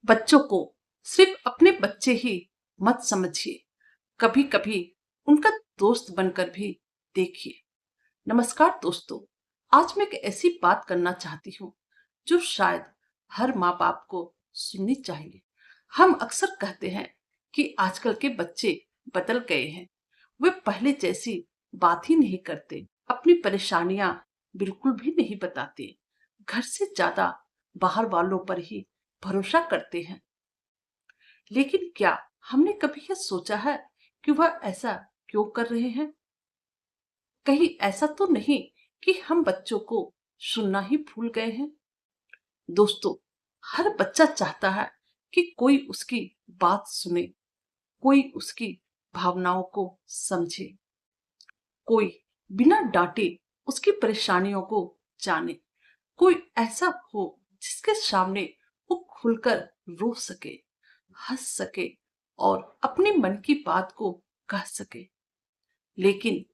बच्चों को सिर्फ अपने बच्चे ही मत समझिए, कभी कभी उनका दोस्त बनकर भी देखिए। नमस्कार दोस्तों, आज मैं एक ऐसी बात करना चाहती हूँ जो शायद हर माँ बाप को सुननी चाहिए। हम अक्सर कहते हैं कि आजकल के बच्चे बदल गए हैं। वे पहले जैसी बात ही नहीं करते, अपनी परेशानियां बिल्कुल भी नहीं बताते, घर से ज्यादा बाहर वालों पर ही भरोसा करते हैं। लेकिन क्या हमने कभी यह सोचा है कि वह ऐसा क्यों कर रहे हैं? कहीं ऐसा तो नहीं कि हम बच्चों को सुनना ही भूल गए हैं? दोस्तों, हर बच्चा चाहता है कि कोई उसकी बात सुने, कोई उसकी भावनाओं को समझे, कोई बिना डांटे उसकी परेशानियों को जाने, कोई ऐसा हो जिसके सामने वो खुलकर रो सके, हंस सके और अपने मन की बात को कह सके। लेकिन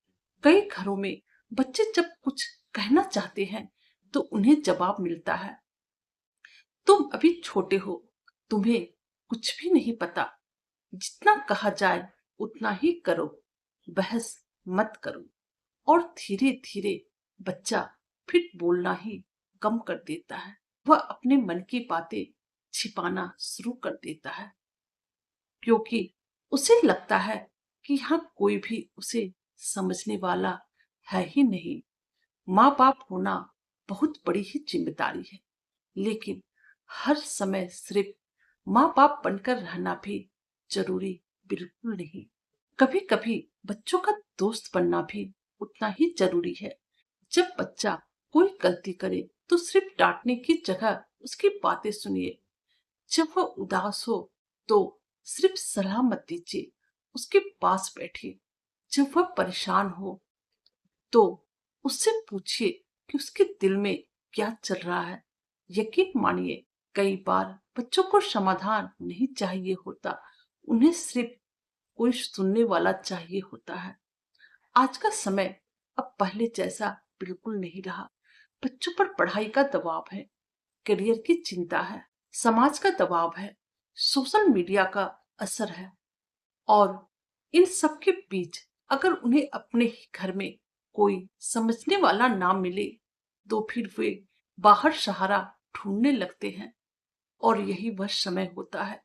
कई घरों में बच्चे जब कुछ कहना चाहते हैं तो उन्हें जवाब मिलता है, तुम अभी छोटे हो, तुम्हें कुछ भी नहीं पता, जितना कहा जाए उतना ही करो, बहस मत करो। और धीरे धीरे बच्चा फिर बोलना ही कम कर देता है। वह अपने मन की बातें छिपाना शुरू कर देता है, क्योंकि उसे लगता है कि यहाँ कोई भी उसे समझने वाला है ही नहीं। माँ बाप होना बहुत बड़ी ही जिम्मेदारी है, लेकिन हर समय सिर्फ माँ बाप बनकर रहना भी जरूरी बिल्कुल नहीं। कभी कभी बच्चों का दोस्त बनना भी उतना ही जरूरी है। जब बच्चा कोई गलती करे तो सिर्फ डांटने की जगह उसकी बातें सुनिए। जब वह उदास हो तो सिर्फ सलाह मत दीजिए, उसके पास बैठिए। जब वह परेशान हो तो उससे पूछिए कि उसके दिल में क्या चल रहा है। यकीन मानिए, कई बार बच्चों को समाधान नहीं चाहिए होता, उन्हें सिर्फ कोई सुनने वाला चाहिए होता है। आज का समय अब पहले जैसा बिल्कुल नहीं रहा। बच्चों पर पढ़ाई का दबाव है, करियर की चिंता है, समाज का दबाव है, सोशल मीडिया का असर है। और इन सब के बीच अगर उन्हें अपने ही घर में कोई समझने वाला ना मिले तो फिर वे बाहर सहारा ढूंढने लगते हैं। और यही वह समय होता है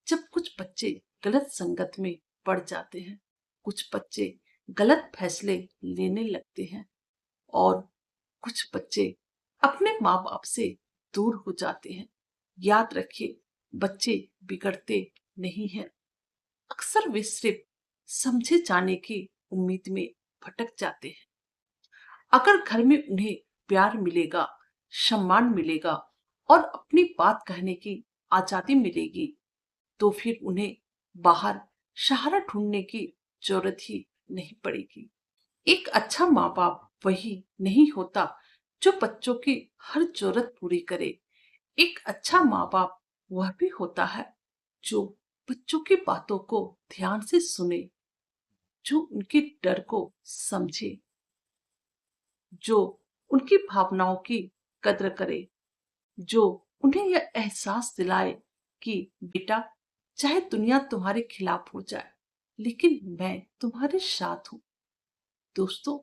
जब कुछ बच्चे गलत संगत में पड़ जाते हैं, कुछ बच्चे गलत फैसले लेने लगते हैं और कुछ बच्चे अपने माँ बाप से दूर हो जाते हैं। याद रखिए, बच्चे बिगड़ते नहीं हैं, अक्सर वे सिर्फ समझे जाने की उम्मीद में भटक जाते हैं। अगर घर में उन्हें प्यार मिलेगा, सम्मान मिलेगा और अपनी बात कहने की आजादी मिलेगी तो फिर उन्हें बाहर सहारा ढूंढने की जरूरत ही नहीं पड़ेगी। एक अच्छा माँ बाप वही नहीं होता जो बच्चों की हर जरूरत पूरी करे। एक अच्छा माँ बाप वह भी होता है जो बच्चों की बातों को ध्यान से सुने, जो उनके डर को समझे, जो उनकी भावनाओं की कद्र करे, जो उन्हें यह एहसास दिलाए कि बेटा, चाहे दुनिया तुम्हारे खिलाफ हो जाए लेकिन मैं तुम्हारे साथ हूँ। दोस्तों,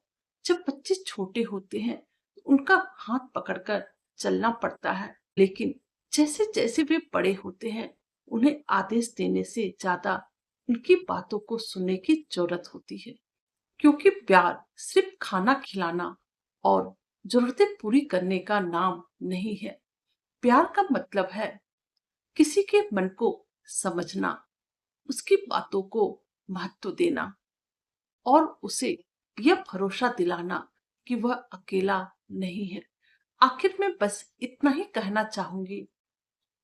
जब बच्चे छोटे होते हैं तो उनका हाथ पकड़कर चलना पड़ता है, लेकिन जैसे जैसे वे बड़े होते हैं उन्हें आदेश देने से ज्यादा उनकी बातों को सुनने की जरूरत होती है। क्योंकि प्यार सिर्फ खाना खिलाना और जरूरतें पूरी करने का नाम नहीं है। प्यार का मतलब है किसी के मन को समझना, उसकी बातों को महत्व देना और उसे यह भरोसा दिलाना कि वह अकेला नहीं है। आखिर में बस इतना ही कहना चाहूंगी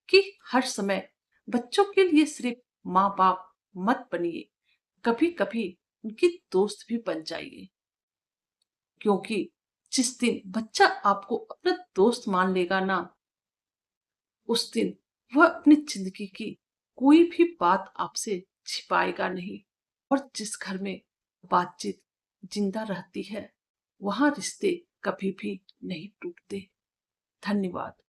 कि हर समय बच्चों के लिए सिर्फ माँ बाप मत बनिए, कभी कभी उनकी दोस्त भी बन जाइए। क्योंकि जिस दिन बच्चा आपको अपना दोस्त मान लेगा ना, उस दिन वह अपनी जिंदगी की कोई भी बात आपसे छिपाएगा नहीं। और जिस घर में बातचीत जिंदा रहती है वहां रिश्ते कभी भी नहीं टूटते। धन्यवाद।